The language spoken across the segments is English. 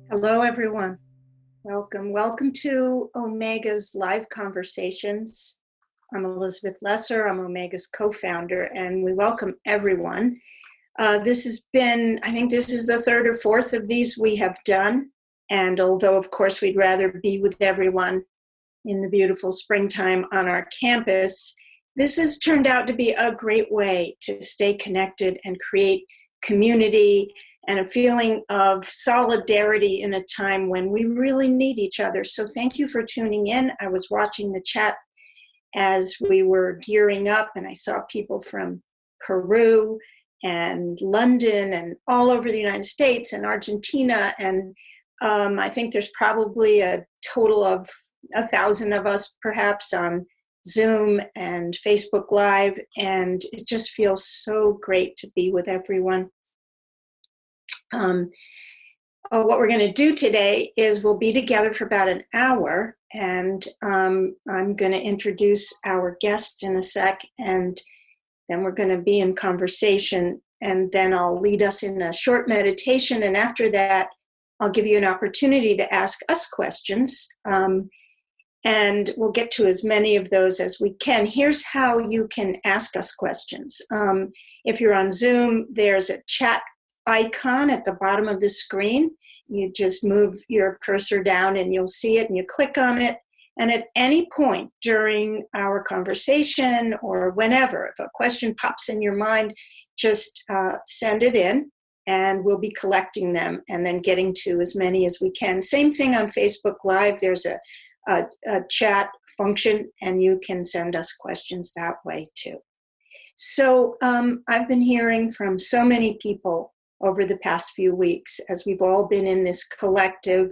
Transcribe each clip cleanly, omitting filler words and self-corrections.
Hello, everyone. Welcome. Welcome to Omega's live conversations. I'm Elizabeth Lesser. I'm Omega's co-founder, and we welcome everyone. This has been, I think this is the third or fourth of these we have done. And although, of course, we'd rather be with everyone in the beautiful springtime on our campus, this has turned out to be a great way to stay connected and create community and a feeling of solidarity in a time when we really need each other. So thank you for tuning in. I was watching the chat as we were gearing up, and I saw people from Peru and London and all over the United States and Argentina. And I think there's probably a total of 1,000 of us perhaps on Zoom and Facebook Live. And it just feels so great to be with everyone. What we're going to do today is we'll be together for about an hour, and I'm going to introduce our guest in a sec, and then we're going to be in conversation, and then I'll lead us in a short meditation, and after that I'll give you an opportunity to ask us questions, and we'll get to as many of those as we can. Here's how you can ask us questions. If you're on Zoom, there's a chat icon at the bottom of the screen. You just move your cursor down and you'll see it, and you click on it. And at any point during our conversation or whenever, if a question pops in your mind, just send it in and we'll be collecting them and then getting to as many as we can. Same thing on Facebook Live. There's a chat function and you can send us questions that way too. So I've been hearing from so many people over the past few weeks, as we've all been in this collective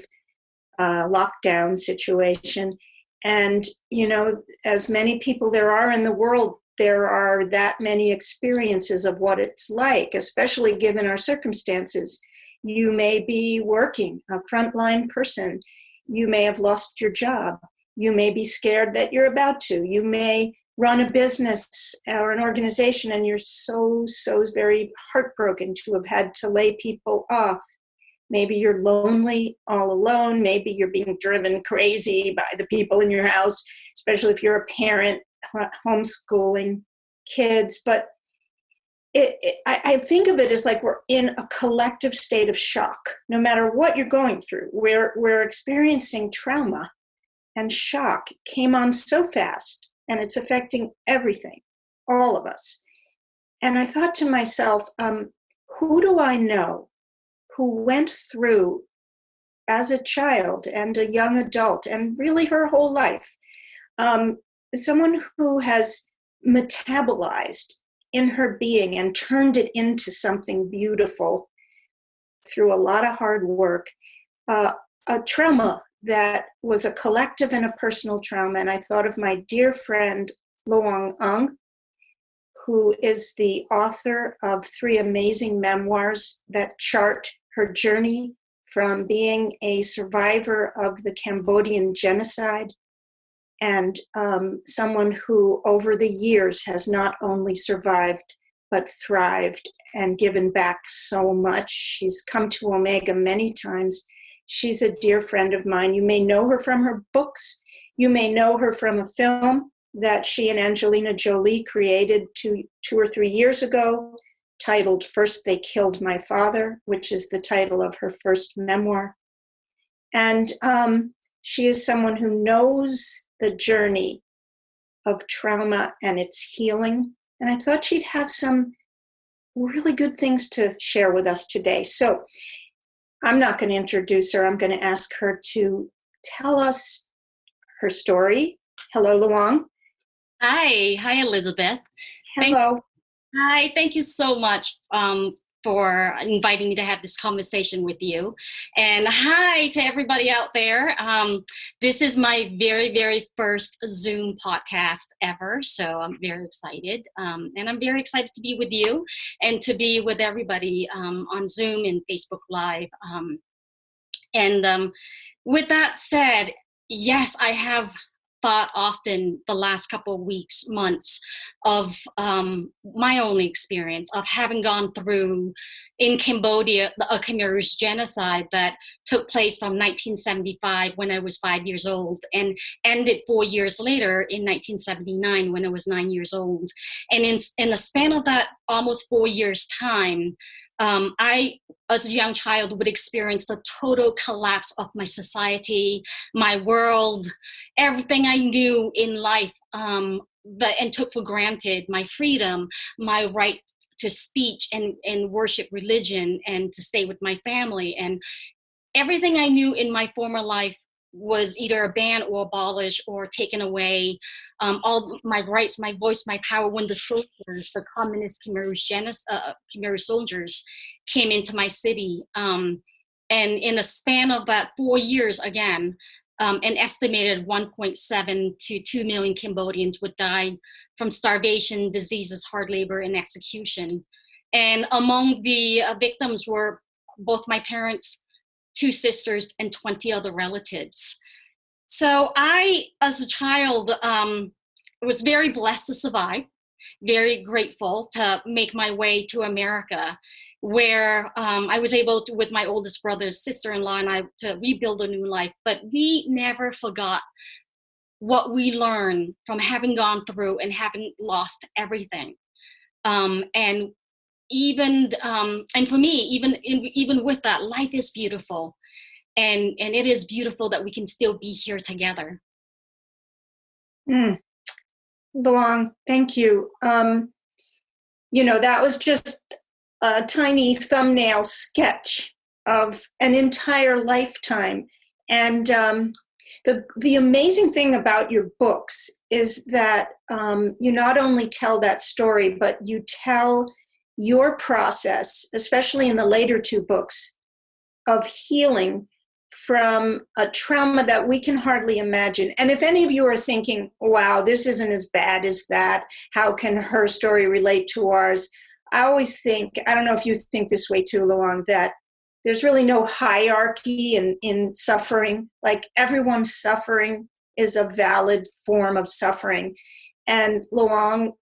lockdown situation. And, you know, as many people there are in the world, there are that many experiences of what it's like, especially given our circumstances. You may be working, a frontline person. You may have lost your job. You may be scared that you're about to. You may run a business or an organization and you're so very heartbroken to have had to lay people off. Maybe you're lonely, all alone. Maybe you're being driven crazy by the people in your house, especially if you're a parent homeschooling kids. But I think of it as like we're in a collective state of shock. No matter what you're going through, we're experiencing trauma, and shock came on so fast. And it's affecting everything, all of us. And I thought to myself, who do I know who went through as a child and a young adult and really her whole life, someone who has metabolized in her being and turned it into something beautiful through a lot of hard work, a trauma that was a collective and a personal trauma. And I thought of my dear friend, Loung Ung, who is the author of 3 amazing memoirs that chart her journey from being a survivor of the Cambodian genocide and someone who over the years has not only survived, but thrived and given back so much. She's come to Omega many times. She's a dear friend of mine. You may know her from her books. You may know her from a film that she and Angelina Jolie created two or 3 years ago, titled First They Killed My Father, which is the title of her first memoir. And she is someone who knows the journey of trauma and its healing. And I thought she'd have some really good things to share with us today. So I'm not going to introduce her. I'm going to ask her to tell us her story. Hello, Loung. Hi, Elizabeth. Hello. Hi, thank you so much for inviting me to have this conversation with you. And hi to everybody out there. This is my very first Zoom podcast ever, so I'm very excited. And I'm very excited to be with you and to be with everybody on Zoom and Facebook Live. With that said, yes, I have thought often the last couple of weeks, months of my own experience of having gone through in Cambodia, the Khmer's genocide that took place from 1975 when I was 5 years old and ended 4 years later in 1979 when I was 9 years old. And in the span of that almost 4 years time, I, as a young child, would experience the total collapse of my society, my world, everything I knew in life, and took for granted, my freedom, my right to speech and worship religion and to stay with my family. And everything I knew in my former life was either banned or abolished or taken away. All my rights, my voice, my power, when the soldiers, the communist Khmer soldiers came into my city. And in a span of that 4 years, again, an estimated 1.7 to 2 million Cambodians would die from starvation, diseases, hard labor, and execution. And among the victims were both my parents, 2 sisters, and 20 other relatives. So I, as a child, was very blessed to survive, very grateful to make my way to America, where I was able to, with my oldest brother, sister-in-law, and I, to rebuild a new life. But we never forgot what we learned from having gone through and having lost everything. And even and for me, even with that, life is beautiful, and it is beautiful that we can still be here together. Loung, thank you. That was just a tiny thumbnail sketch of an entire lifetime. And the amazing thing about your books is that you not only tell that story, but you tell your process, especially in the later 2 books, of healing from a trauma that we can hardly imagine. And if any of you are thinking, wow, this isn't as bad as that, how can her story relate to ours? I always think, I don't know if you think this way too, Loung, that there's really no hierarchy in suffering. Like, everyone's suffering is a valid form of suffering. And Loung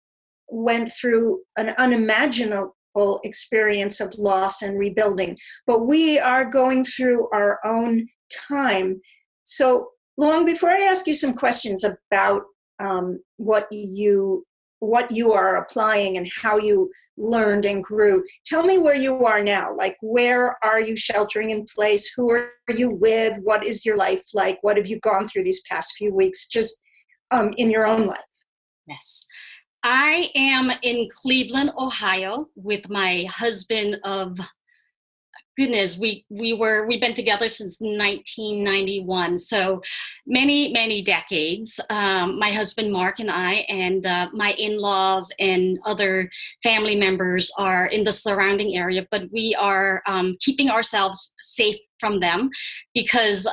went through an unimaginable experience of loss and rebuilding. But we are going through our own time. So, Loung, before I ask you some questions about what you are applying and how you learned and grew, tell me where you are now. Like, where are you sheltering in place? Who are you with? What is your life like? What have you gone through these past few weeks, just in your own life? Yes. I am in Cleveland, Ohio, with my husband of, goodness, we've been together since 1991, so many decades. My husband Mark and I, and my in-laws and other family members are in the surrounding area, but we are keeping ourselves safe from them because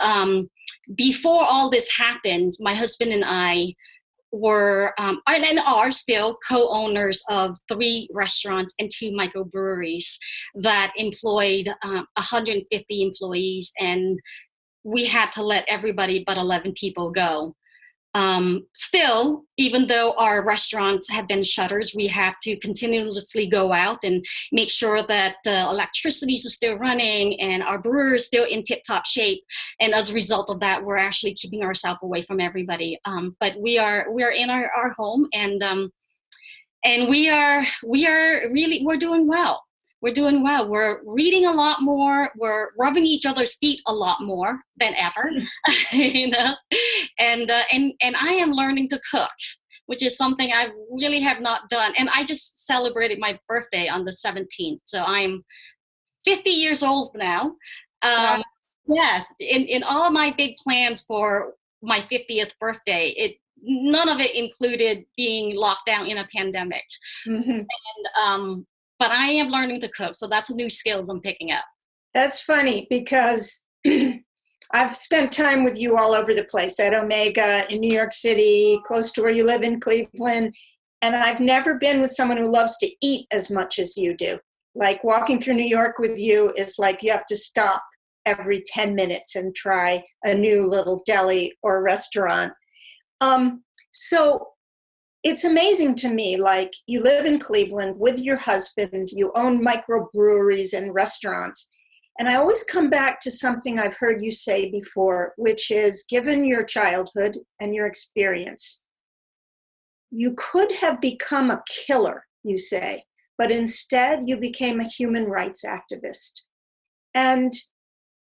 before all this happened, my husband and I were and are still co-owners of 3 restaurants and 2 microbreweries that employed 150 employees, and we had to let everybody but 11 people go. Still, even though our restaurants have been shuttered, we have to continuously go out and make sure that the electricity is still running and our brewer is still in tip-top shape. And as a result of that, we're actually keeping ourselves away from everybody. But we are in our home, and we are doing well. We're doing well. We're reading a lot more. We're rubbing each other's feet a lot more than ever, And I am learning to cook, which is something I really have not done. And I just celebrated my birthday on the 17th, so I'm 50 years old now. Wow. Yes, in all my big plans for my 50th birthday, none of it included being locked down in a pandemic. Mm-hmm. And but I am learning to cook, so that's new skills I'm picking up. That's funny because I've spent time with you all over the place, at Omega, in New York City, close to where you live in Cleveland, and I've never been with someone who loves to eat as much as you do. Like, walking through New York with you is like you have to stop every 10 minutes and try a new little deli or restaurant. So it's amazing to me, like you live in Cleveland with your husband, you own microbreweries and restaurants. And I always come back to something I've heard you say before, which is given your childhood and your experience, you could have become a killer, you say, but instead you became a human rights activist. And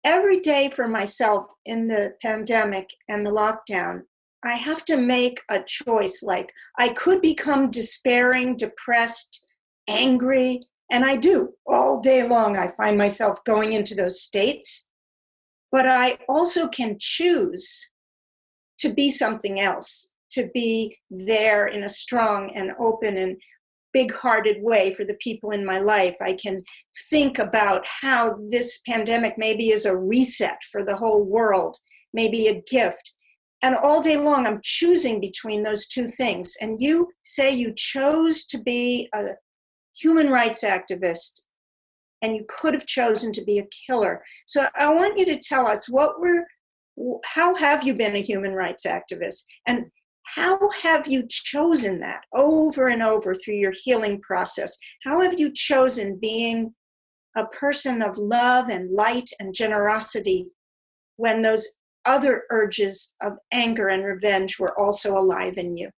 every day for myself in the pandemic and the lockdown, I have to make a choice. Like I could become despairing, depressed, angry, and I do all day long. I find myself going into those states, but I also can choose to be something else, to be there in a strong and open and big-hearted way for the people in my life. I can think about how this pandemic maybe is a reset for the whole world, maybe a gift. And all day long, I'm choosing between those two things. And you say you chose to be a human rights activist, and you could have chosen to be a killer. So I want you to tell us how have you been a human rights activist? And how have you chosen that over and over through your healing process? How have you chosen being a person of love and light and generosity when those other urges of anger and revenge were also alive in you?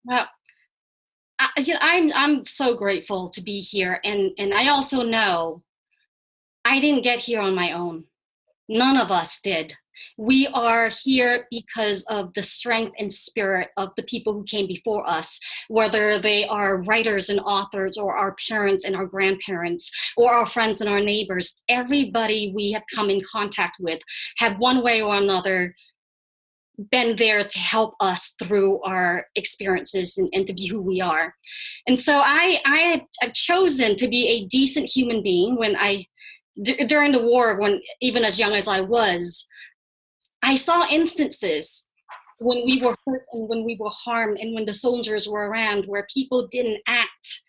Well, I'm so grateful to be here, and I also know I didn't get here on my own. None of us did. We are here because of the strength and spirit of the people who came before us, whether they are writers and authors or our parents and our grandparents or our friends and our neighbors. Everybody we have come in contact with have one way or another been there to help us through our experiences and to be who we are. And so I've chosen to be a decent human being during the war, when even as young as I was, I saw instances when we were hurt and when we were harmed and when the soldiers were around where people didn't act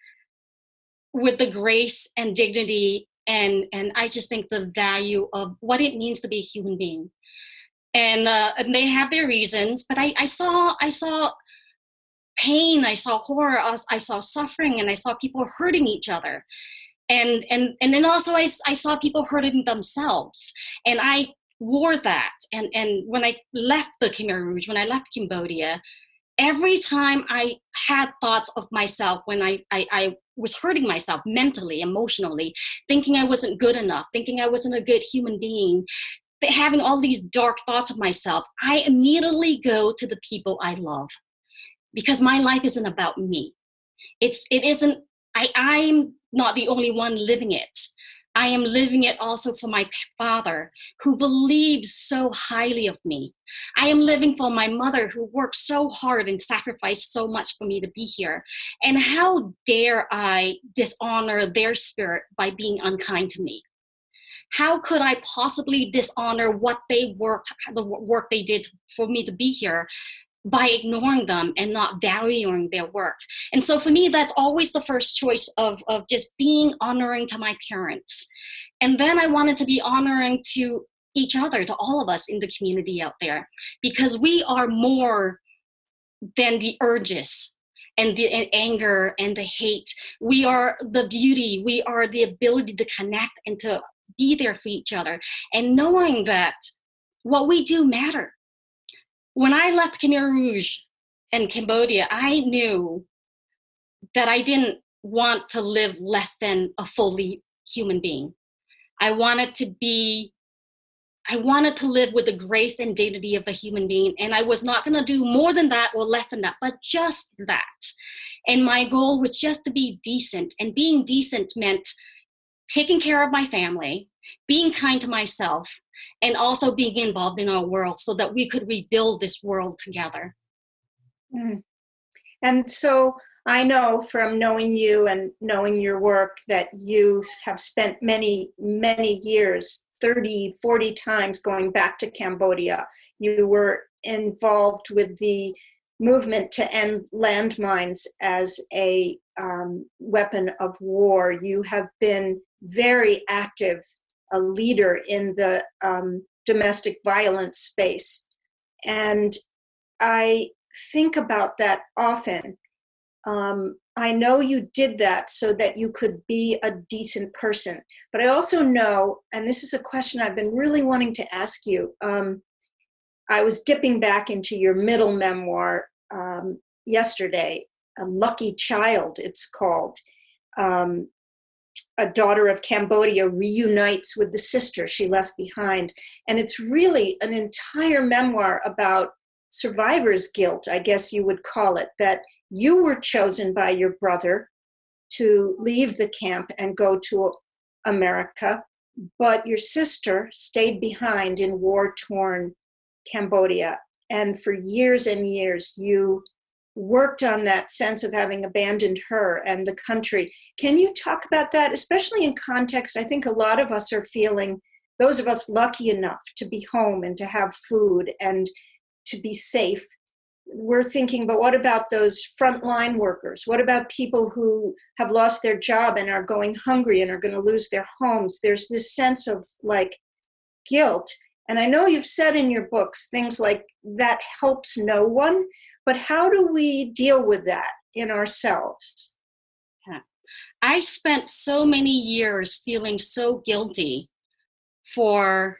with the grace and dignity and I just think the value of what it means to be a human being. And they have their reasons, but I saw pain, I saw horror, I saw suffering, and I saw people hurting each other. And then also I saw people hurting themselves. And I wore that. And when I left the Khmer Rouge, when I left Cambodia, every time I had thoughts of myself when I was hurting myself mentally, emotionally, thinking I wasn't good enough, thinking I wasn't a good human being, having all these dark thoughts of myself, I immediately go to the people I love, because my life isn't about me. It isn't, I'm not the only one living it. I am living it also for my father, who believes so highly of me. I am living for my mother, who worked so hard and sacrificed so much for me to be here. And how dare I dishonor their spirit by being unkind to me? How could I possibly dishonor the work they did for me to be here, by ignoring them and not valuing their work? And so for me, that's always the first choice of just being honoring to my parents. And then I wanted to be honoring to each other, to all of us in the community out there, because we are more than the urges and the anger and the hate. We are the beauty. We are the ability to connect and to be there for each other. And knowing that what we do matter. When I left Khmer Rouge and Cambodia, I knew that I didn't want to live less than a fully human being. I wanted to live with the grace and dignity of a human being, and I was not going to do more than that or less than that, but just that. And my goal was just to be decent, and being decent meant taking care of my family, being kind to myself, and also being involved in our world so that we could rebuild this world together. Mm. And so I know from knowing you and knowing your work that you have spent many, many years, 30, 40 times going back to Cambodia. You were involved with the movement to end landmines as a weapon of war. You have been very active, a leader in the domestic violence space. And I think about that often. I know you did that so that you could be a decent person. But I also know, and this is a question I've been really wanting to ask you. I was dipping back into your middle memoir yesterday, A Lucky Child, it's called. A daughter of Cambodia reunites with the sister she left behind. And it's really an entire memoir about survivor's guilt, I guess you would call it, that you were chosen by your brother to leave the camp and go to America, but your sister stayed behind in war-torn Cambodia. And for years and years, you worked on that sense of having abandoned her and the country. Can you talk about that, especially in context? I think a lot of us are feeling, those of us lucky enough to be home and to have food and to be safe, we're thinking, but what about those frontline workers? What about people who have lost their job and are going hungry and are going to lose their homes? There's this sense of like guilt. And I know you've said in your books things like that helps no one, but how do we deal with that in ourselves? Yeah. I spent so many years feeling so guilty for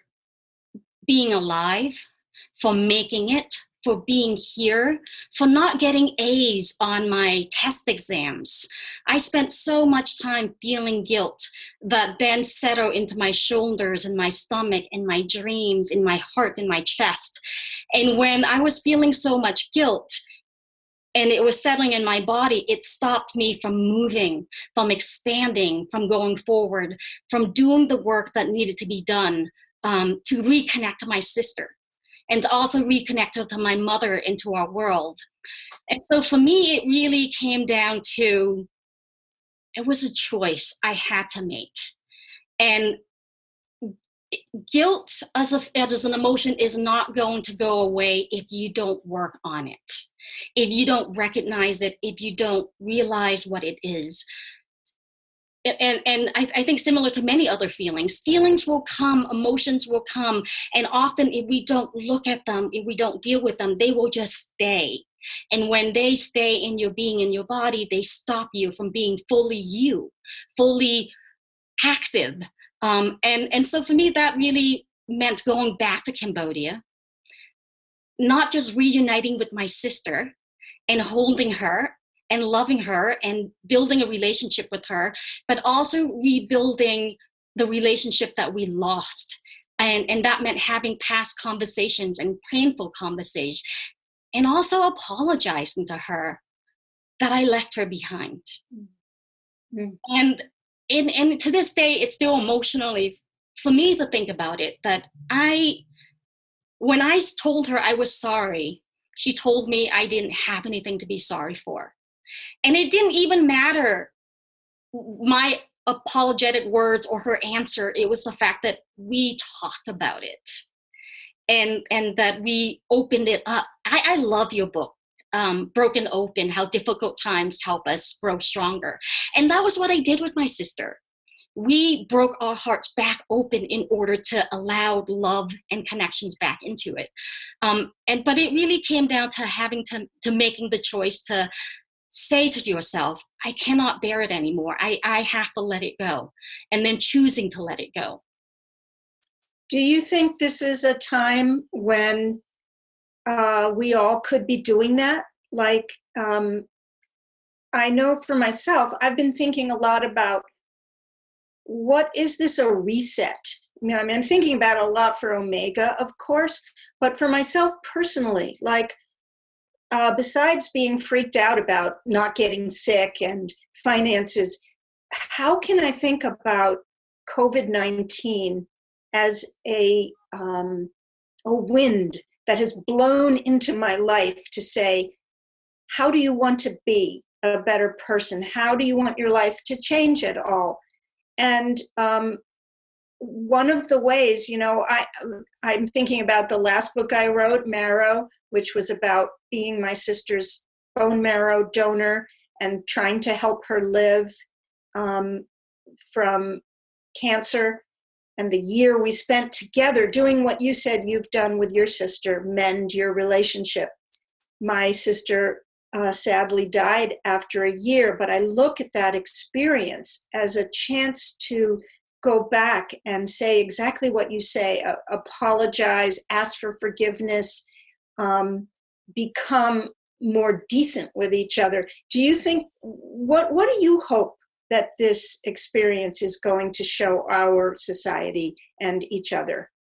being alive, for making it, for being here, for not getting A's on my test exams. I spent so much time feeling guilt that then settled into my shoulders and my stomach and my dreams, in my heart, in my chest. And when I was feeling so much guilt and it was settling in my body, it stopped me from moving, from expanding, from going forward, from doing the work that needed to be done to reconnect to my sister. And also reconnect to my mother into our world. And so for me, it really came down to, it was a choice I had to make. And guilt as an emotion is not going to go away if you don't work on it, if you don't recognize it, if you don't realize what it is. And I think similar to many other feelings will come, emotions will come. And often if we don't look at them, if we don't deal with them, they will just stay. And when they stay in your being, in your body, they stop you from being fully you, fully active. And so for me, that really meant going back to Cambodia, not just reuniting with my sister and holding her and loving her and building a relationship with her, but also rebuilding the relationship that we lost. And that meant having past conversations and painful conversations, and also apologizing to her that I left her behind. Mm-hmm. And to this day, it's still emotionally, for me to think about it, that when I told her I was sorry, she told me I didn't have anything to be sorry for. And it didn't even matter my apologetic words or her answer. It was the fact that we talked about it and that we opened it up. I love your book, Broken Open, How Difficult Times Help Us Grow Stronger. And that was what I did with my sister. We broke our hearts back open in order to allow love and connections back into it. But it really came down to having to making the choice to say to yourself, I cannot bear it anymore. I have to let it go. And then choosing to let it go. Do you think this is a time when we all could be doing that? Like, I know for myself, I've been thinking a lot about, what is this a reset? I mean, I'm thinking about it a lot for Omega, of course, but for myself personally, like, besides being freaked out about not getting sick and finances, how can I think about COVID-19 as a wind that has blown into my life to say, how do you want to be a better person? How do you want your life to change at all? And one of the ways, I'm thinking about the last book I wrote, Marrow, which was about being my sister's bone marrow donor and trying to help her live from cancer. And the year we spent together doing what you said you've done with your sister, mend your relationship. My sister sadly died after a year, but I look at that experience as a chance to go back and say exactly what you say, apologize, ask for forgiveness, become more decent with each other. Do you think, what do you hope that this experience is going to show our society and each other?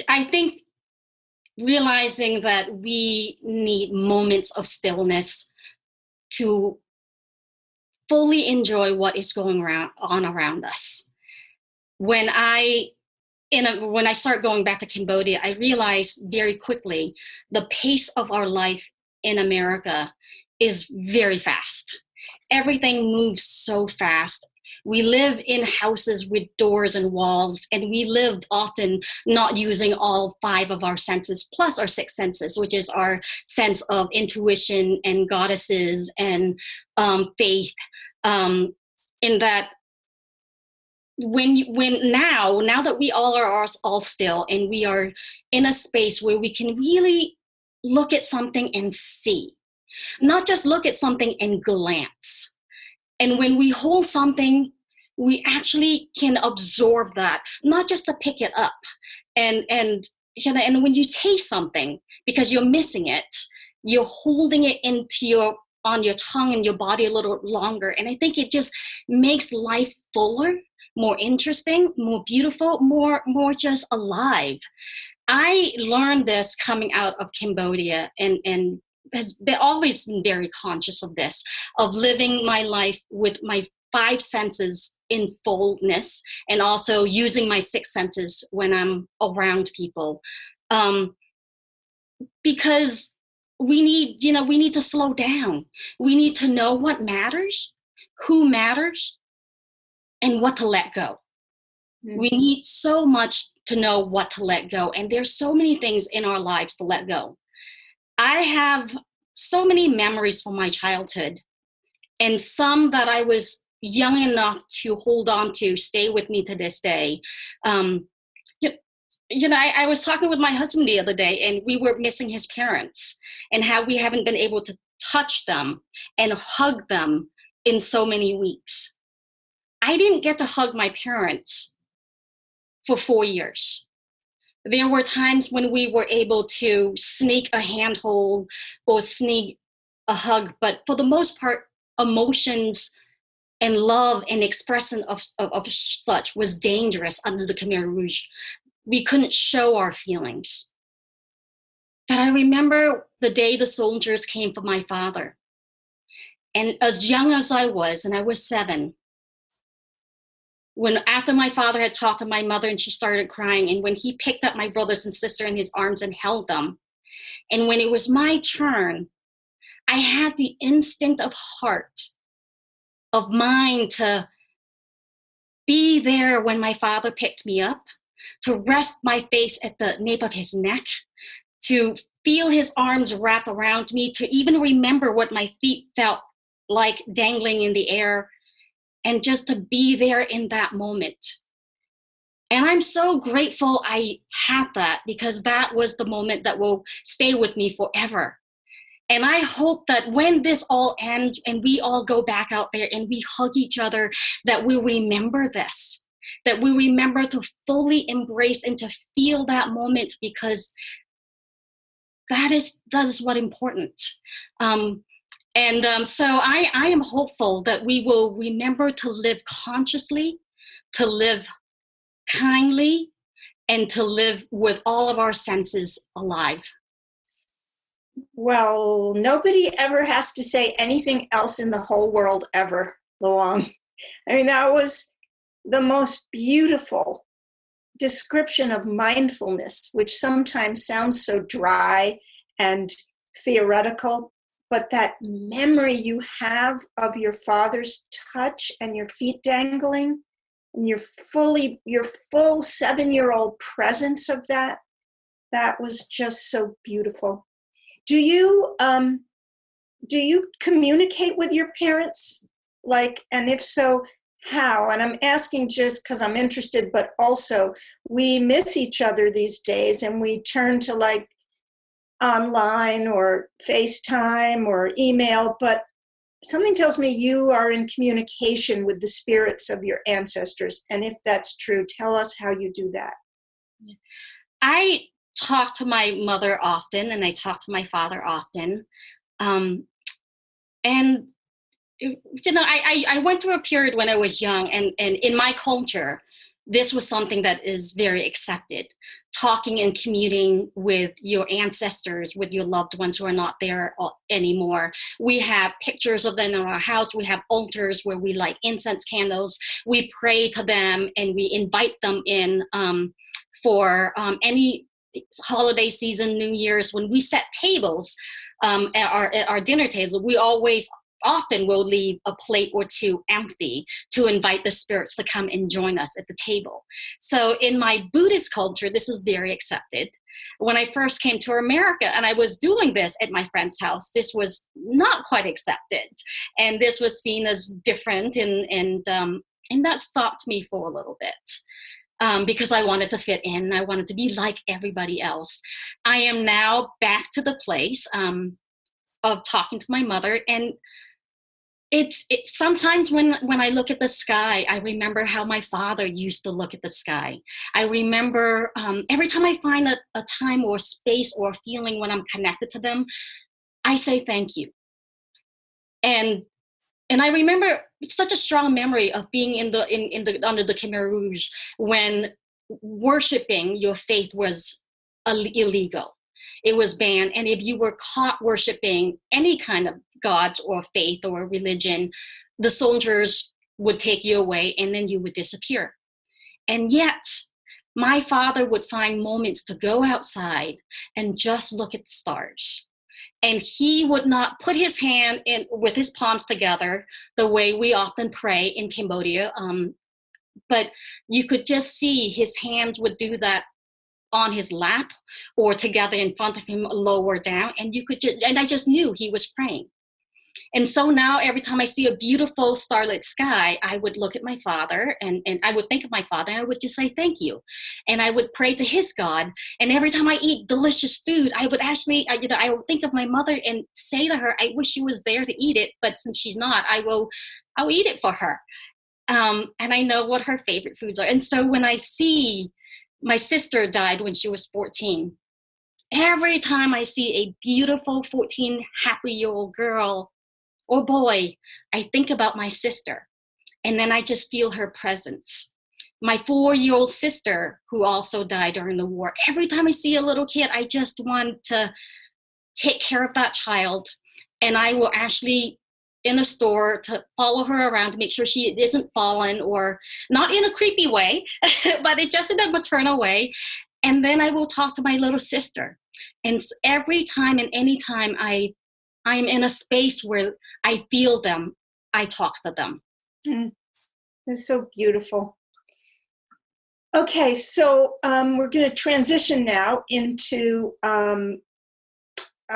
I think realizing that we need moments of stillness to fully enjoy what is going on around us. When I start going back to Cambodia, I realized very quickly the pace of our life in America is very fast. Everything moves so fast. We live in houses with doors and walls, and we lived often not using all 5 of our senses, plus our 6 senses, which is our sense of intuition and goddesses and faith. In that, now that we all are all still, and we are in a space where we can really look at something and see, not just look at something and glance. And when we hold something, we actually can absorb that, not just to pick it up. And when you taste something, because you're missing it, you're holding it on your tongue and your body a little longer. And I think it just makes life fuller, more interesting, more beautiful, more just alive. I learned this coming out of Cambodia, and has been always been very conscious of this, of living my life with my 5 senses in fullness, and also using my 6 senses when I'm around people. Because we need to slow down. We need to know what matters, who matters, and what to let go. Mm-hmm. We need so much to know what to let go. And there's so many things in our lives to let go. I have so many memories from my childhood, and some that I was young enough to hold on to stay with me to this day. I was talking with my husband the other day, and we were missing his parents and how we haven't been able to touch them and hug them in so many weeks. I didn't get to hug my parents for 4 years. There were times when we were able to sneak a handhold or sneak a hug, but for the most part, emotions and love and expression of such was dangerous under the Khmer Rouge. We couldn't show our feelings. But I remember the day the soldiers came for my father. And as young as I was, and I was 7, after my father had talked to my mother and she started crying, and when he picked up my brothers and sister in his arms and held them, and when it was my turn, I had the instinct of mind to be there when my father picked me up, to rest my face at the nape of his neck, to feel his arms wrapped around me, to even remember what my feet felt like dangling in the air, and just to be there in that moment. And I'm so grateful I had that, because that was the moment that will stay with me forever. And I hope that when this all ends and we all go back out there and we hug each other, that we remember this, that we remember to fully embrace and to feel that moment, because that is what important. So I am hopeful that we will remember to live consciously, to live kindly, and to live with all of our senses alive. Well, nobody ever has to say anything else in the whole world ever, Loung. I mean, that was the most beautiful description of mindfulness, which sometimes sounds so dry and theoretical, but that memory you have of your father's touch and your feet dangling, and your full 7-year-old presence of that was just so beautiful. Do you communicate with your parents? And if so, how? And I'm asking just because I'm interested, but also we miss each other these days, and we turn to online or FaceTime or email, but something tells me you are in communication with the spirits of your ancestors. And if that's true, tell us how you do that. I talk to my mother often, and I talk to my father often. And I went through a period when I was young, and in my culture, this was something that is very accepted. Talking and communing with your ancestors, with your loved ones who are not there anymore. We have pictures of them in our house. We have altars where we light incense candles. We pray to them and we invite them in for any holiday season, New Year's. When we set tables at our dinner tables, we often will leave a plate or two empty to invite the spirits to come and join us at the table. So in my Buddhist culture, this is very accepted. When I first came to America and I was doing this at my friend's house, this was not quite accepted. And this was seen as different, and that stopped me for a little bit. Because I wanted to fit in. I wanted to be like everybody else. I am now back to the place of talking to my mother, and it's sometimes when I look at the sky, I remember how my father used to look at the sky. I remember every time I find a time or a space or a feeling when I'm connected to them, I say thank you. And I remember such a strong memory of being under the Khmer Rouge when worshiping your faith was illegal. It was banned. And if you were caught worshiping any kind of God or faith or religion, the soldiers would take you away and then you would disappear. And yet, my father would find moments to go outside and just look at the stars. And he would not put his hand in with his palms together the way we often pray in Cambodia. But you could just see his hands would do that on his lap or together in front of him, lower down. And I just knew he was praying. And so now every time I see a beautiful starlit sky, I would look at my father and I would think of my father and I would just say, thank you. And I would pray to his God. And every time I eat delicious food, I would actually, I would think of my mother and say to her, I wish she was there to eat it. But since she's not, I'll eat it for her. And I know what her favorite foods are. And so when I see my sister died when she was 14, every time I see a beautiful 14 happy-year-old girl or boy, I think about my sister, and then I just feel her presence. My 4-year-old sister, who also died during the war, every time I see a little kid, I just want to take care of that child, and I will actually in a store to follow her around to make sure she isn't fallen, or not in a creepy way, but it's just in a maternal way. And then I will talk to my little sister. And every time and any time I'm in a space where I feel them, I talk to them. It's so beautiful. Okay, so we're going to transition now into, I'm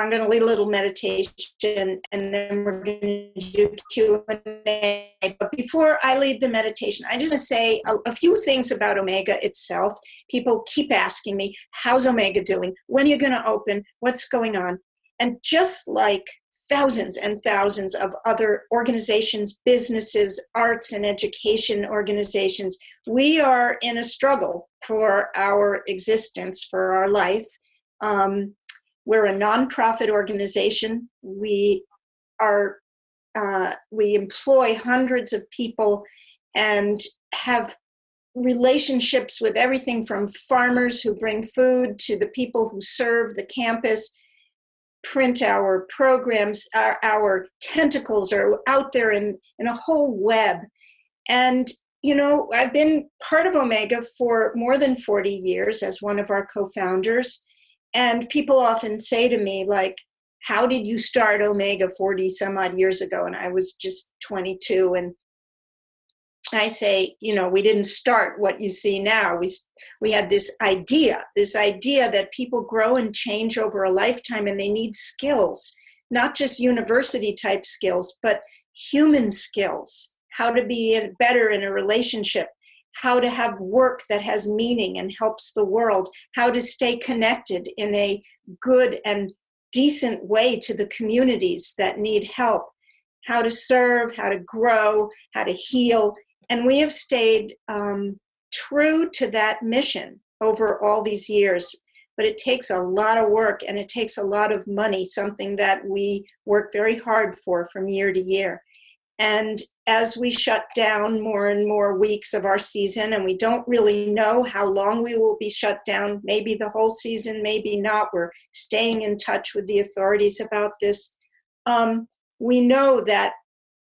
going to lead a little meditation, and then we're going to do Q&A. But before I lead the meditation, I just want to say a few things about Omega itself. People keep asking me, how's Omega doing? When are you going to open? What's going on? And just like thousands and thousands of other organizations, businesses, arts and education organizations, we are in a struggle for our existence, for our life. We're a nonprofit organization. We employ hundreds of people and have relationships with everything from farmers who bring food to the people who serve the campus, print our programs. Our tentacles are out there in a whole web. And, you know, I've been part of Omega for more than 40 years as one of our co-founders. And people often say to me, like, how did you start Omega 40 some odd years ago? And I was just 22. And I say, you know, we didn't start what you see now. We had this idea that people grow and change over a lifetime, and they need skills, not just university type skills, but human skills, how to be better in a relationship, how to have work that has meaning and helps the world, how to stay connected in a good and decent way to the communities that need help, how to serve, how to grow, how to heal. And we have stayed true to that mission over all these years. But it takes a lot of work and it takes a lot of money, something that we work very hard for from year to year. And as we shut down more and more weeks of our season, and we don't really know how long we will be shut down, maybe the whole season, maybe not, we're staying in touch with the authorities about this. We know that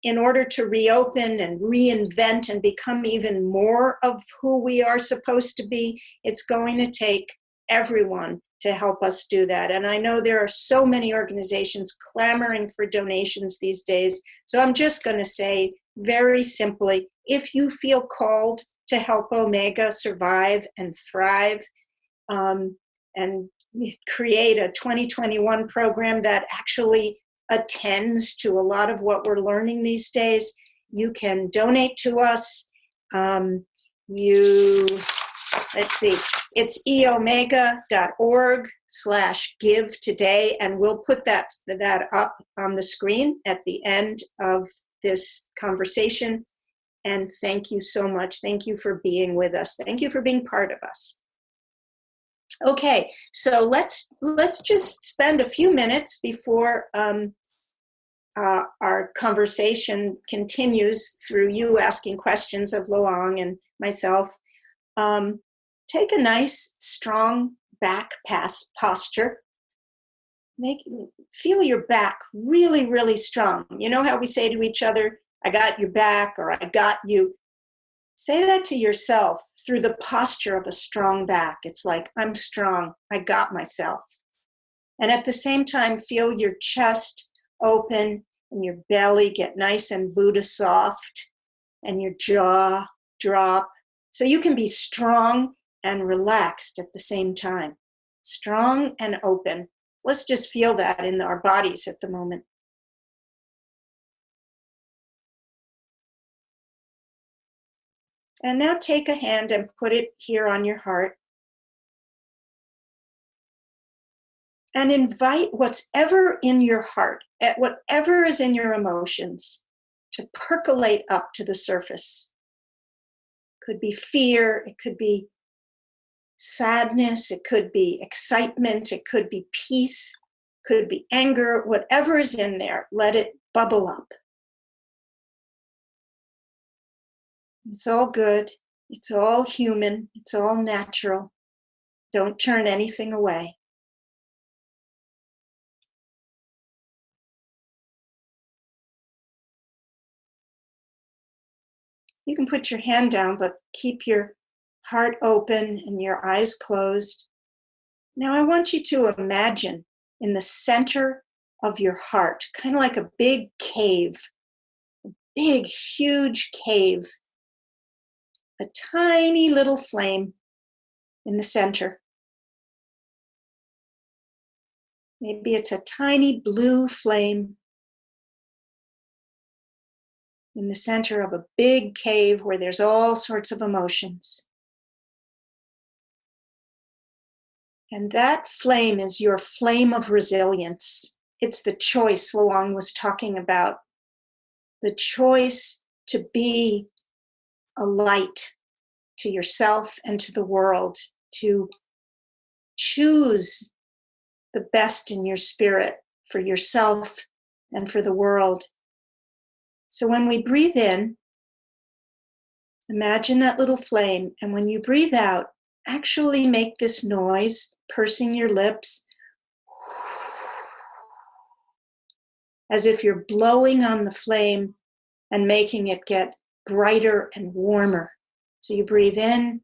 in order to reopen and reinvent and become even more of who we are supposed to be, it's going to take everyone to help us do that. And I know there are so many organizations clamoring for donations these days. So I'm just going to say very simply, if you feel called to help Omega survive and thrive, and create a 2021 program that actually attends to a lot of what we're learning these days, you can donate to us. Let's see, it's eomega.org/give today, and we'll put that up on the screen at the end of this conversation. And thank you so much. Thank you for being with us. Thank you for being part of us. Okay, so let's just spend a few minutes before our conversation continues through you asking questions of Loung and myself. Take a nice, strong back posture. Feel your back really, really strong. You know how we say to each other, I got your back, or I got you. Say that to yourself through the posture of a strong back. It's like, I'm strong, I got myself. And at the same time, feel your chest open and your belly get nice and Buddha soft, and your jaw drop. So you can be strong and relaxed at the same time. Strong and open. Let's just feel that in our bodies at the moment. And now take a hand and put it here on your heart. And invite whatever in your heart, whatever is in your emotions, to percolate up to the surface. Could be fear, it could be sadness, it could be excitement, it could be peace, could be anger, whatever is in there, let it bubble up. It's all good, it's all human, it's all natural. Don't turn anything away. You can put your hand down, but keep your heart open and your eyes closed. Now I want you to imagine in the center of your heart, kind of like a big cave, a big, huge cave, a tiny little flame in the center. Maybe it's a tiny blue flame in the center of a big cave where there's all sorts of emotions. And that flame is your flame of resilience. It's the choice Loung was talking about. The choice to be a light to yourself and to the world, to choose the best in your spirit for yourself and for the world. So when we breathe in, imagine that little flame, and when you breathe out, actually make this noise, pursing your lips, as if you're blowing on the flame and making it get brighter and warmer. So you breathe in,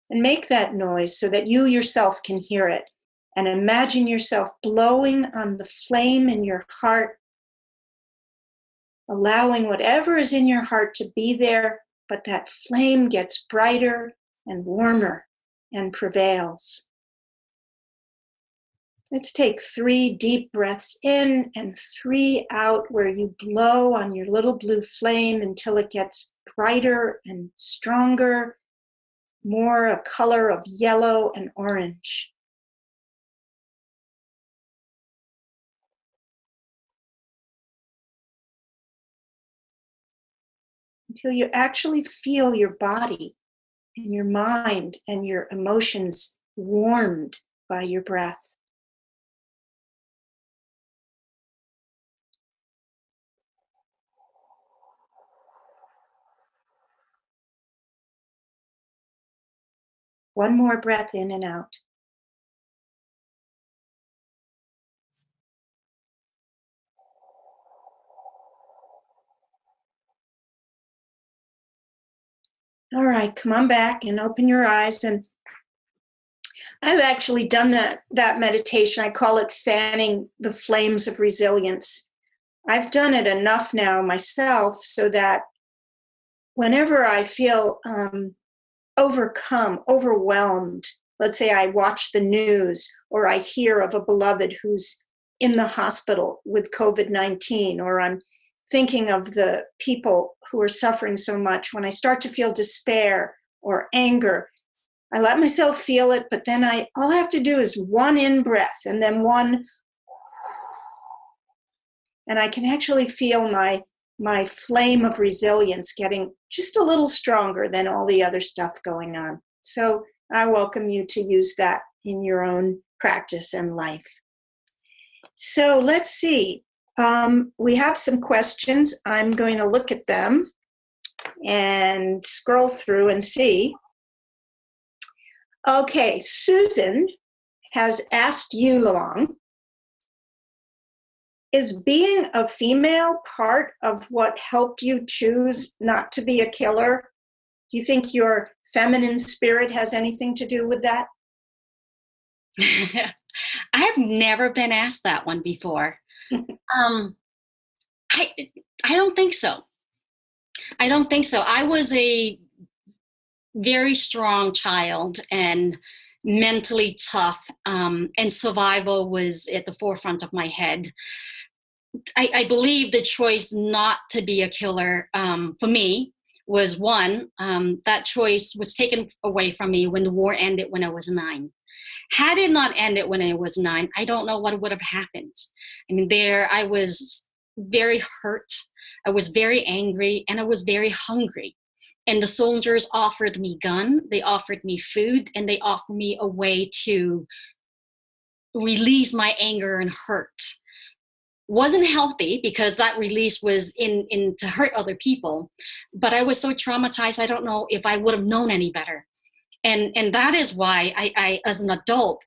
and make that noise so that you yourself can hear it. And imagine yourself blowing on the flame in your heart, allowing whatever is in your heart to be there, but that flame gets brighter and warmer and prevails. Let's take 3 deep breaths in and 3 out, where you blow on your little blue flame until it gets brighter and stronger, more a color of yellow and orange. Until you actually feel your body and your mind and your emotions warmed by your breath. One more breath in and out. All right, come on back and open your eyes. And I've actually done that meditation. I call it fanning the flames of resilience. I've done it enough now myself so that whenever I feel overcome, overwhelmed, let's say I watch the news or I hear of a beloved who's in the hospital with COVID-19, or I'm thinking of the people who are suffering so much, when I start to feel despair or anger, I let myself feel it, but then all I have to do is one in breath and then one, and I can actually feel my flame of resilience getting just a little stronger than all the other stuff going on. So I welcome you to use that in your own practice and life. So let's see. We have some questions. I'm going to look at them and scroll through and see. Okay, Susan has asked you, Loung, is being a female part of what helped you choose not to be a killer? Do you think your feminine spirit has anything to do with that? I have never been asked that one before. I don't think so. I don't think so. I was a very strong child and mentally tough, and survival was at the forefront of my head. I believe the choice not to be a killer, for me, was one. That choice was taken away from me when the war ended when I was 9. Had it not ended when I was 9, I don't know what would have happened. I mean, I was very hurt, I was very angry, and I was very hungry. And the soldiers offered me gun, they offered me food, and they offered me a way to release my anger and hurt. Wasn't healthy because that release was in to hurt other people. But I was so traumatized, I don't know if I would have known any better. And that is why I as an adult,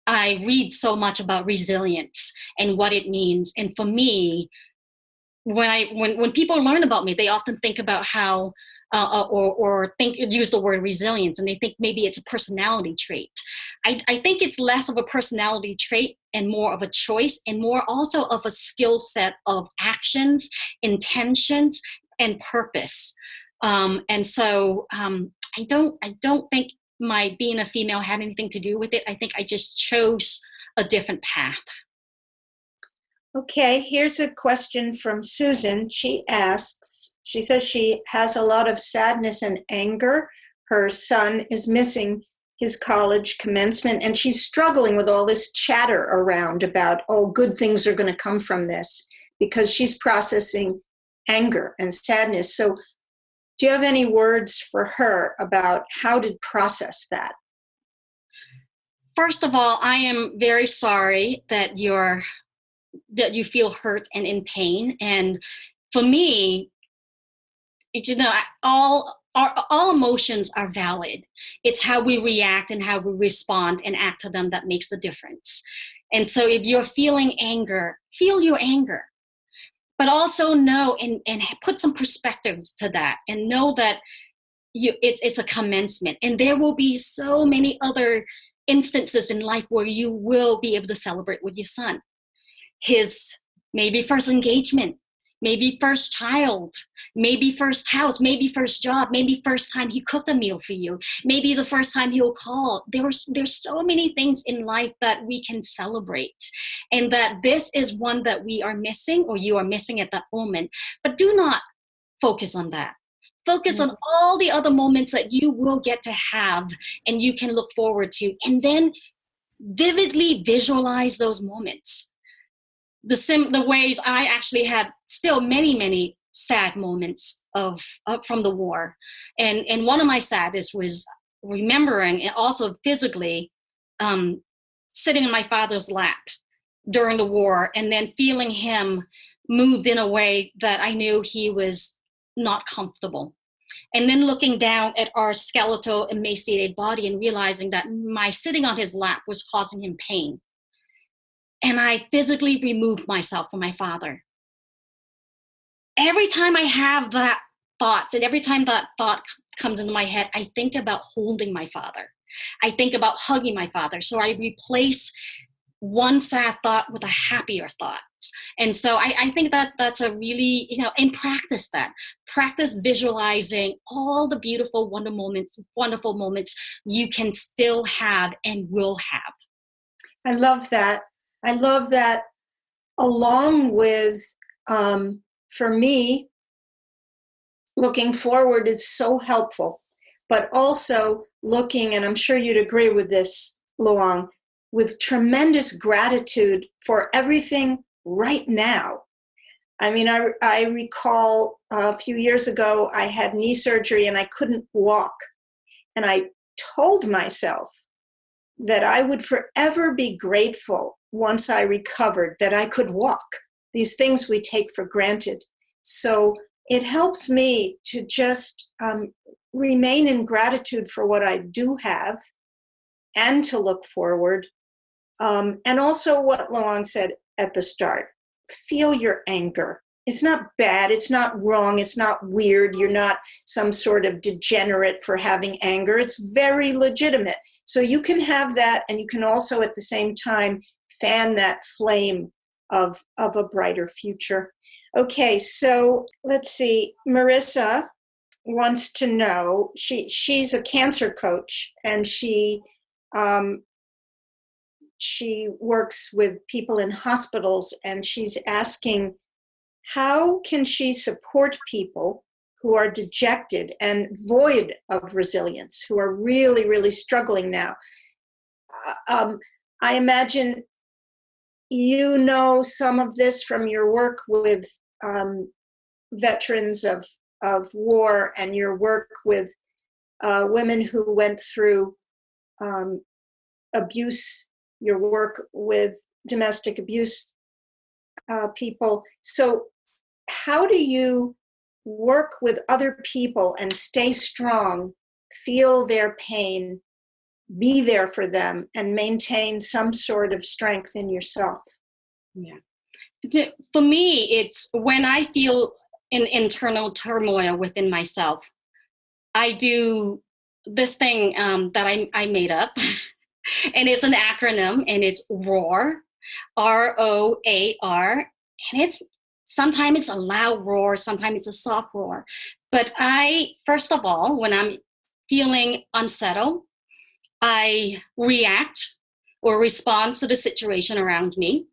I read so much about resilience and what it means. And for me, when people learn about me, they often think about how use the word resilience, and they think maybe it's a personality trait. I think it's less of a personality trait and more of a choice, and more also of a skill set of actions, intentions, and purpose. And so I don't think my being a female had anything to do with it. I think I just chose a different path. Okay, here's a question from Susan. She says she has a lot of sadness and anger. Her son is missing his college commencement, and she's struggling with all this chatter around about, oh, good things are going to come from this, because she's processing anger and sadness. So do you have any words for her about how to process that? First of all, I am very sorry that you feel hurt and in pain. And for me, all emotions are valid. It's how we react and how we respond and act to them that makes the difference. And so if you're feeling anger, feel your anger. But also know and put some perspectives to that, and know that it's a commencement. And there will be so many other instances in life where you will be able to celebrate with your son. His maybe first engagement, maybe first child, maybe first house, maybe first job, maybe first time he cooked a meal for you, maybe the first time he'll call. There's so many things in life that we can celebrate, and that this is one that we are missing, or you are missing at that moment. But do not focus on that. Focus on all the other moments that you will get to have and you can look forward to, and then vividly visualize those moments. The ways I actually had still many sad moments from the war, and one of my saddest was remembering, and also physically sitting in my father's lap during the war, and then feeling him moved in a way that I knew he was not comfortable. And then looking down at our skeletal, emaciated body and realizing that my sitting on his lap was causing him pain. And I physically removed myself from my father. Every time I have that thought, and every time that thought comes into my head, I think about holding my father. I think about hugging my father. So I replace one sad thought with a happier thought. And so I think that's a really, and practice that. Practice visualizing all the beautiful, wonderful moments you can still have and will have. I love that. I love that, along with, for me, looking forward is so helpful, but also looking, and I'm sure you'd agree with this, Loung, with tremendous gratitude for everything right now. I mean, I recall a few years ago, I had knee surgery and I couldn't walk. And I told myself that I would forever be grateful once I recovered that I could walk. These things we take for granted. So it helps me to just remain in gratitude for what I do have and to look forward. And also what Loung said at the start, feel your anger. It's not bad, it's not wrong, it's not weird. You're not some sort of degenerate for having anger. It's very legitimate. So you can have that, and you can also at the same time fan that flame of a brighter future. Okay, so let's see. Marissa wants to know, she's a cancer coach, and she works with people in hospitals, and she's asking, how can she support people who are dejected and void of resilience, who are really, really struggling now? I imagine you know some of this from your work with veterans of war, and your work with women who went through abuse, your work with domestic abuse people. So how do you work with other people and stay strong, feel their pain, be there for them, and maintain some sort of strength in yourself? Yeah. For me, it's when I feel an internal turmoil within myself, I do this thing that I made up, and it's an acronym, and it's ROAR, ROAR, and sometimes it's a loud roar, sometimes it's a soft roar. But first of all, when I'm feeling unsettled, I react or respond to the situation around me.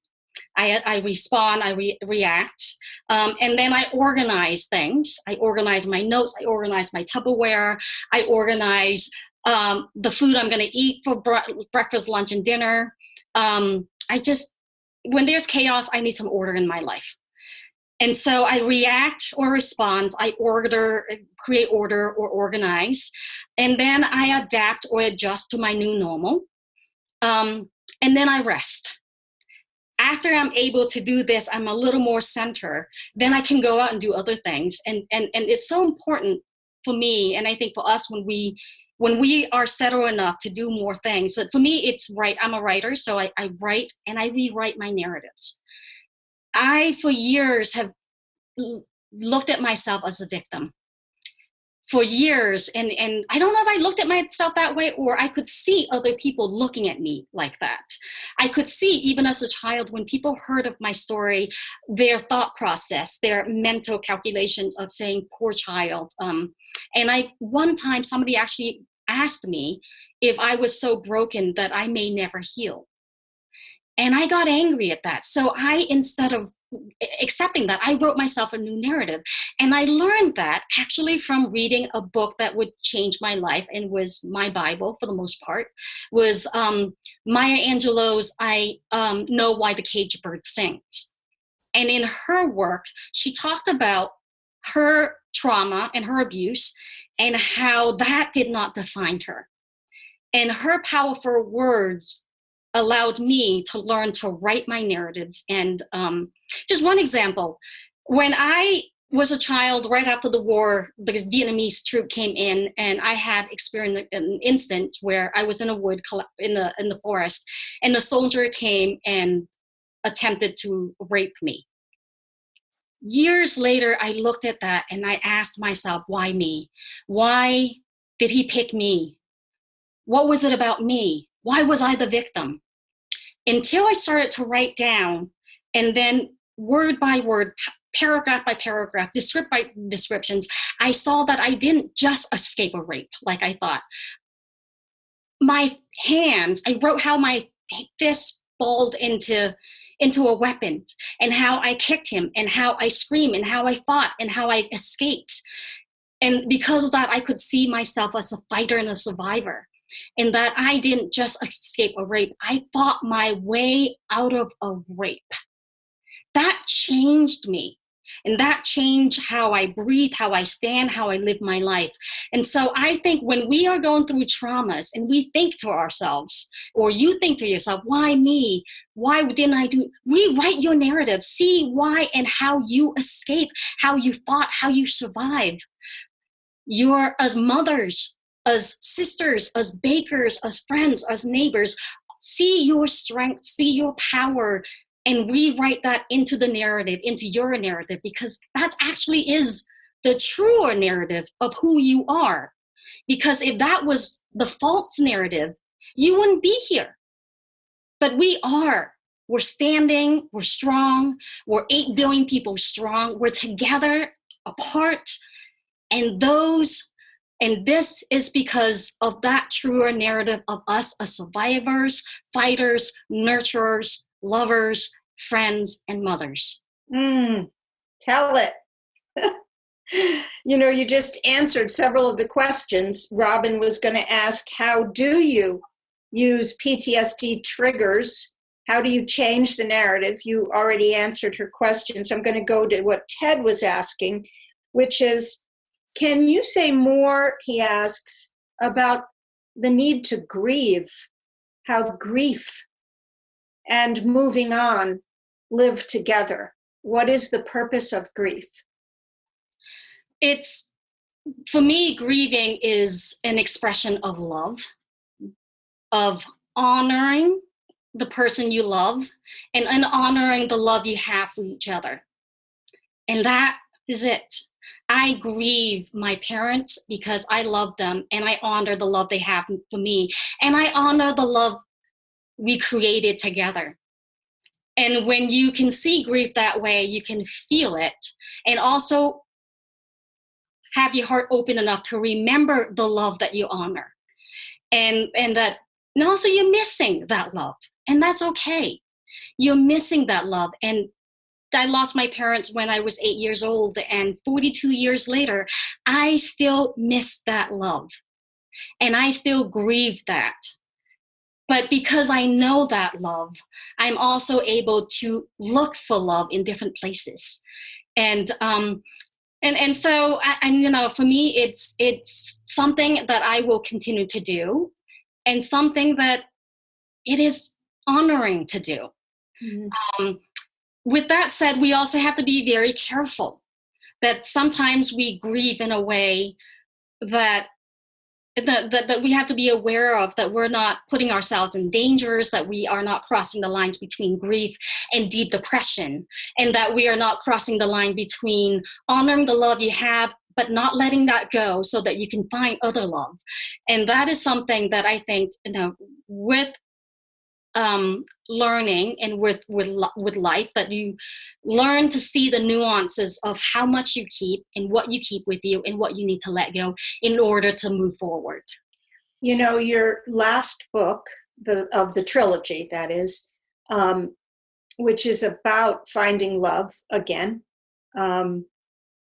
I respond, I react, and then I organize things. I organize my notes, I organize my Tupperware, I organize the food I'm going to eat for breakfast, lunch, and dinner. When there's chaos, I need some order in my life. And so I react or respond, I create order or organize, and then I adapt or adjust to my new normal. And then I rest. After I'm able to do this, I'm a little more centered. Then I can go out and do other things. And it's so important for me, and I think for us, when we are settled enough to do more things. So for me, it's right. I'm a writer, so I write and I rewrite my narratives. I, for years, have looked at myself as a victim. for years. And I don't know if I looked at myself that way, or I could see other people looking at me like that. I could see, even as a child, when people heard of my story, their thought process, their mental calculations of saying, poor child. And one time somebody actually asked me if I was so broken that I may never heal. And I got angry at that. So instead of accepting that, I wrote myself a new narrative. And I learned that actually from reading a book that would change my life, and was my Bible for the most part, was Maya Angelou's I Know Why the Caged Bird Sings. And in her work, she talked about her trauma and her abuse and how that did not define her. And her powerful words allowed me to learn to write my narratives. And just one example, when I was a child, right after the war, the Vietnamese troop came in, and I had experienced an instance where I was in a wood in the forest, and the soldier came and attempted to rape me. Years later, I looked at that and I asked myself, why me? Why did he pick me? What was it about me? Why was I the victim? Until I started to write down, and then word by word, paragraph by paragraph, descript by descriptions, I saw that I didn't just escape a rape like I thought. My hands, I wrote how my fists balled into a weapon, and how I kicked him, and how I screamed, and how I fought, and how I escaped. And because of that, I could see myself as a fighter and a survivor. And that I didn't just escape a rape, I fought my way out of a rape. That changed me. And that changed how I breathe, how I stand, how I live my life. And so I think when we are going through traumas and we think to ourselves, or you think to yourself, why me? Why didn't I do? Rewrite your narrative. See why and how you escape, how you fought, how you survived. You're, as mothers, as sisters, as bakers, as friends, as neighbors, see your strength, see your power, and rewrite that into the narrative, into your narrative, because that actually is the truer narrative of who you are. Because if that was the false narrative, you wouldn't be here. But we are. We're standing, we're strong, we're 8 billion people strong, we're together, apart, and this is because of that truer narrative of us as survivors, fighters, nurturers, lovers, friends, and mothers. Tell it. You just answered several of the questions. Robin was going to ask, how do you use PTSD triggers? How do you change the narrative? You already answered her question, so I'm going to go to what Ted was asking, which is, can you say more, he asks, about the need to grieve, how grief and moving on live together? What is the purpose of grief? For me, grieving is an expression of love, of honoring the person you love, and honoring the love you have for each other. And that is it. I grieve my parents because I love them, and I honor the love they have for me, and I honor the love we created together. And when you can see grief that way, you can feel it, and also have your heart open enough to remember the love that you honor, and also you're missing that love, and that's okay. You're missing that love. And I lost my parents when I was 8 years old, and 42 years later, I still miss that love, and I still grieve that. But because I know that love, I'm also able to look for love in different places. And so, for me, it's something that I will continue to do, and something that it is honoring to do. Mm-hmm. With that said, we also have to be very careful that sometimes we grieve in a way that we have to be aware of, that we're not putting ourselves in dangers, that we are not crossing the lines between grief and deep depression, and that we are not crossing the line between honoring the love you have but not letting that go so that you can find other love. And that is something that I think, with learning and with life, that you learn to see the nuances of how much you keep and what you keep with you and what you need to let go in order to move forward. Your last book, of the trilogy, that is, which is about finding love again.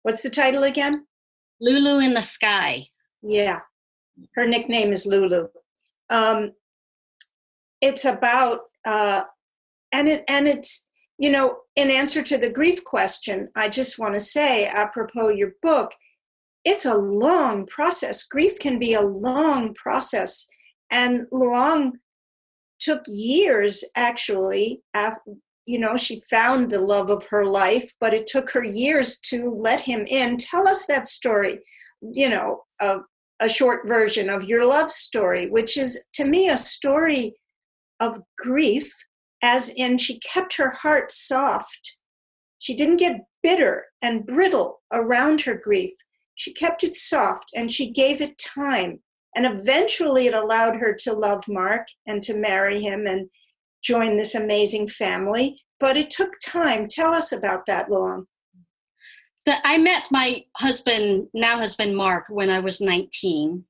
What's the title again? Lulu in the Sky. Yeah, her nickname is Lulu. It's about, and it's, in answer to the grief question, I just want to say, apropos your book, it's a long process. Grief can be a long process. And Loung took years, actually. She found the love of her life, but it took her years to let him in. Tell us that story, a short version of your love story, which is, to me, a story of grief, as in she kept her heart soft. She didn't get bitter and brittle around her grief. She kept it soft and she gave it time. And eventually it allowed her to love Mark and to marry him and join this amazing family. But it took time. Tell us about that, Loung. I met my husband, now husband Mark, when I was 19.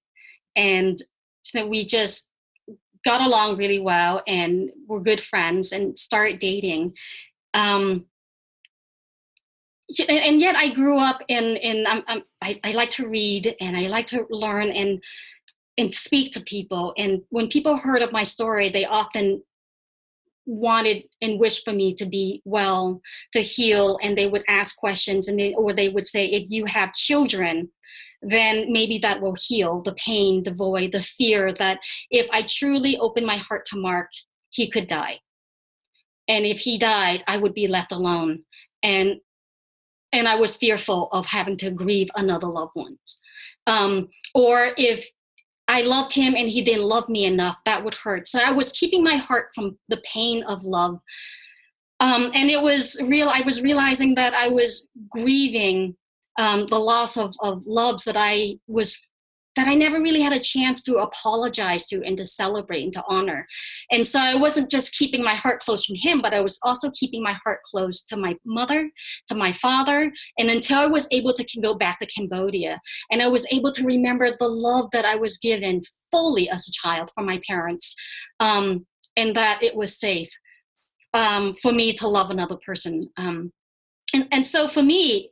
And so we just got along really well and were good friends and started dating. And yet I grew up I like to read and I like to learn and speak to people. And when people heard of my story, they often wanted and wished for me to be well, to heal, and they would ask questions, or they would say, if you have children, then maybe that will heal the pain, the void, the fear that if I truly open my heart to Mark, he could die. And if he died, I would be left alone. And I was fearful of having to grieve another loved one. Or if I loved him and he didn't love me enough, that would hurt. So I was keeping my heart from the pain of love. And it was real. I was realizing that I was grieving the loss of loves that I never really had a chance to apologize to and to celebrate and to honor. And so I wasn't just keeping my heart closed from him, but I was also keeping my heart closed to my mother, to my father. And until I was able to go back to Cambodia and I was able to remember the love that I was given fully as a child from my parents, and that it was safe for me to love another person. And so for me,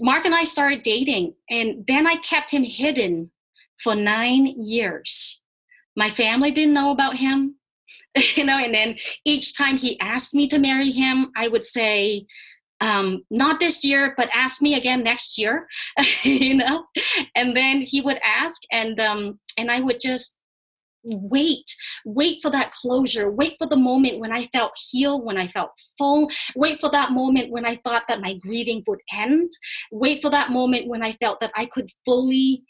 Mark and I started dating, and then I kept him hidden for 9 years. My family didn't know about him, and then each time he asked me to marry him, I would say, not this year, but ask me again next year, and then he would ask, and I would just wait for that closure, wait for the moment when I felt healed, when I felt full, wait for that moment when I thought that my grieving would end, wait for that moment when I felt that I could fully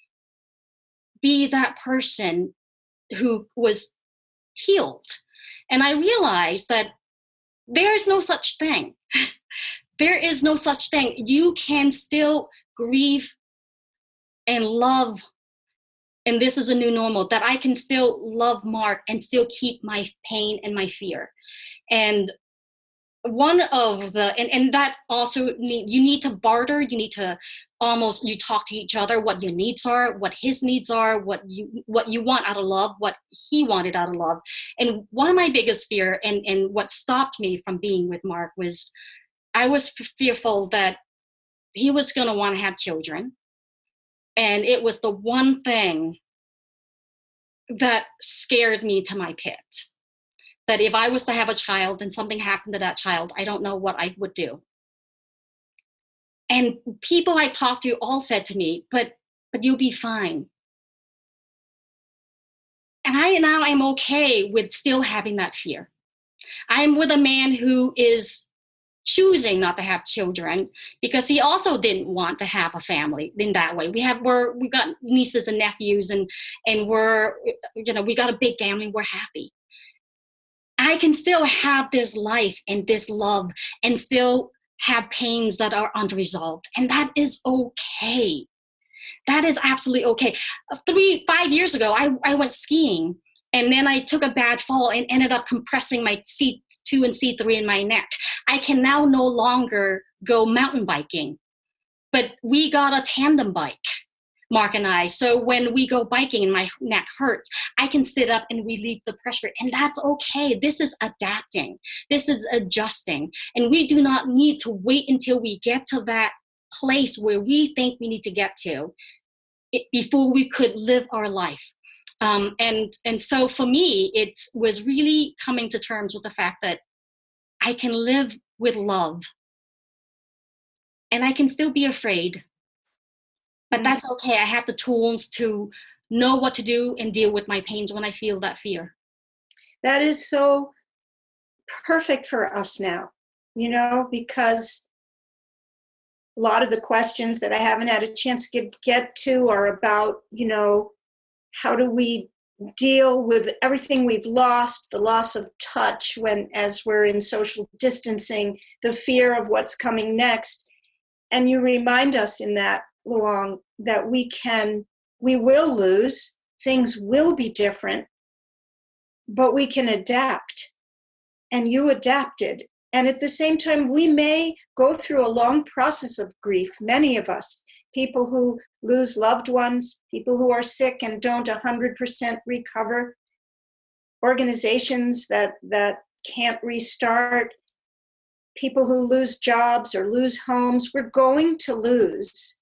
be that person who was healed. And I realized that there's no such thing. There is no such thing. You can still grieve and love. And this is a new normal, that I can still love Mark and still keep my pain and my fear. And one of the, and that also, you need to barter, you need to you talk to each other, what your needs are, what his needs are, what you want out of love, what he wanted out of love. And one of my biggest fear and what stopped me from being with Mark was I was fearful that he was going to want to have children. And it was the one thing that scared me to my pit. That if I was to have a child and something happened to that child, I don't know what I would do. And people I talked to all said to me, but you'll be fine. And I now am okay with still having that fear. I'm with a man who is choosing not to have children because he also didn't want to have a family in that way. We got nieces and nephews and we got a big family. We're happy. I can still have this life and this love and still have pains that are unresolved, and that is okay. That is absolutely okay. 5 years ago, I went skiing, and then I took a bad fall and ended up compressing my C2 and C3 in my neck. I can now no longer go mountain biking, but we got a tandem bike, Mark and I. So when we go biking and my neck hurts, I can sit up and relieve the pressure, and that's okay. This is adapting. This is adjusting. And we do not need to wait until we get to that place where we think we need to get to before we could live our life. And so for me, it was really coming to terms with the fact that I can live with love, and I can still be afraid, but that's okay. I have the tools to know what to do and deal with my pains when I feel that fear. That is so perfect for us now, because a lot of the questions that I haven't had a chance to get to are about, how do we deal with everything we've lost, the loss of touch as we're in social distancing, the fear of what's coming next. And you remind us in that, Loung, that we will lose, things will be different, but we can adapt. And you adapted. And at the same time, we may go through a long process of grief, many of us, people who lose loved ones, people who are sick and don't 100% recover, organizations that can't restart, people who lose jobs or lose homes. We're going to lose.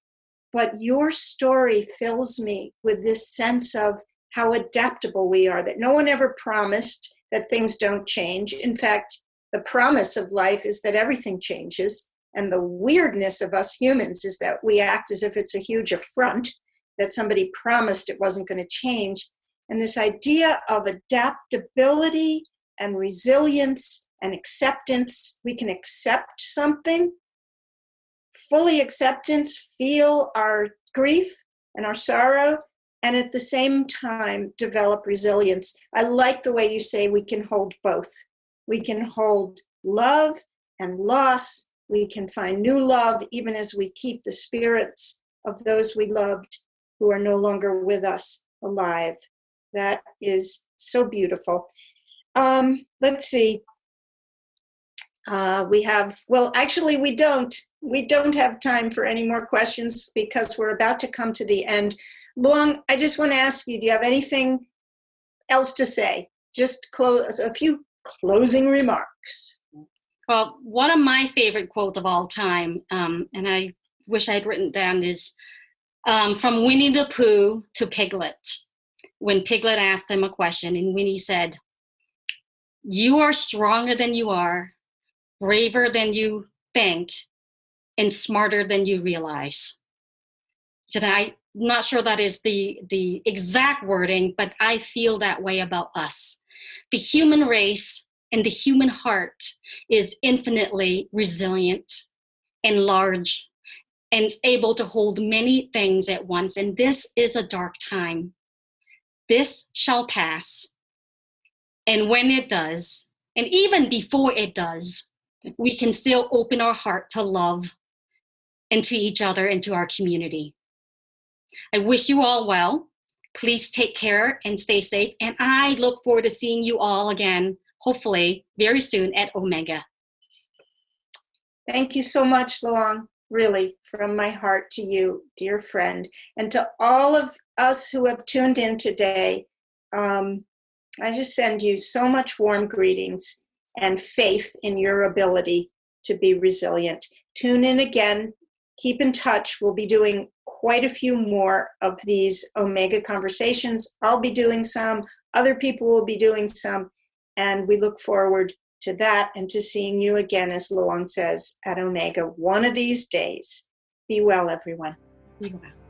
But your story fills me with this sense of how adaptable we are, that no one ever promised that things don't change. In fact, the promise of life is that everything changes. And the weirdness of us humans is that we act as if it's a huge affront, that somebody promised it wasn't going to change. And this idea of adaptability and resilience and acceptance, we can accept something, fully acceptance, feel our grief and our sorrow, and at the same time develop resilience. I like the way you say we can hold both. We can hold love and loss. We can find new love even as we keep the spirits of those we loved who are no longer with us alive. That is so beautiful. Let's see. Actually, we don't. We don't have time for any more questions because we're about to come to the end. Loung, I just want to ask you, do you have anything else to say? Just a few closing remarks. Well, one of my favorite quotes of all time, and I wish I'd written down, is from Winnie the Pooh to Piglet. When Piglet asked him a question, and Winnie said, "You are stronger than you are, braver than you think, and smarter than you realize." So I'm not sure that is the exact wording, but I feel that way about us. The human race and the human heart is infinitely resilient and large and able to hold many things at once. And this is a dark time. This shall pass. And when it does, and even before it does, we can still open our heart to love and to each other and to our community. I wish you all well. Please take care and stay safe. And I look forward to seeing you all again, hopefully very soon at Omega. Thank you so much, Loung, really, from my heart to you, dear friend. And to all of us who have tuned in today, I just send you so much warm greetings and faith in your ability to be resilient. Tune in again. Keep in touch. We'll be doing quite a few more of these Omega conversations. I'll be doing some. Other people will be doing some. And we look forward to that and to seeing you again, as Loung says, at Omega one of these days. Be well, everyone. Be well.